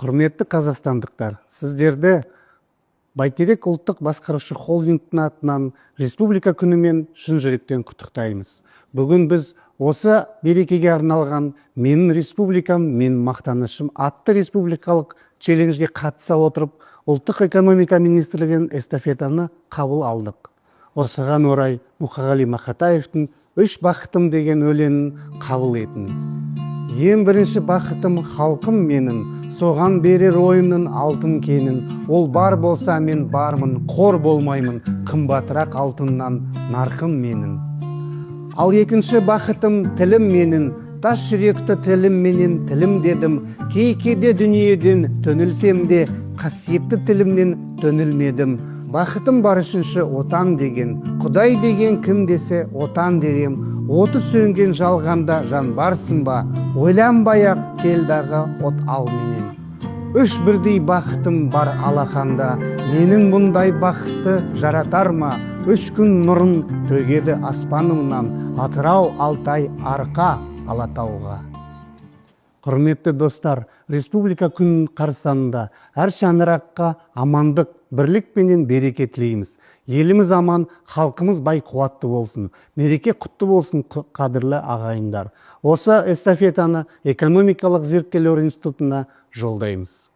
Құрметті қазақстандықтар, сіздерді Бәйтерек ұлттық басқарушы холдингтің атынан республика күнімен шын жүректен құттықтаймыз. Бүгін біз осы мерекеге арналған "Менің республикам, менің мақтанышым" атты республикалық челленджге қатыса отырып, ұлттық экономика министрлігінің эстафетаны қабыл алдық. Осыған орай Мұқағали Мақатаевтың "Үш бақытым" деген өлеңін қабыл етіңіз. Ең бірінші бақытым халқым менің, соған берер ойымның алтын кенін. Ол бар болса мен бармын, қор болмаймын, қымбатырақ алтыннан нарқым менің. Ал екінші бақытым тілім менің, тас жүректі тілім менен тілім дедім. Кейде дүниеден төнілсем де, қасиетті тілімнен төнілмедім. Бақытым бар үшінші отан деген, Құдай деген кім десе отан дерем. Оты сөнген жалғанда жан барсың ба, ойланбай-ақ келдағы от ал менен. Үш бірдей бақытым бар алақанда, менің мұндай бақытты жаратар ма? Үш күн нұрын төгеді аспанымнан, Атырау, Алтай, Арқа, Алатауға. Құрметті достар, республика күн қарсаңында әр шаңыраққа амандық, бірлік пенен береке тілейміз. Еліміз аман, халқымыз бай қуатты болсын. Мереке құтты болсын, қадірлі ағайындар. Осы эстафетаны экономикалық зерттеулер институтына жолдаймыз.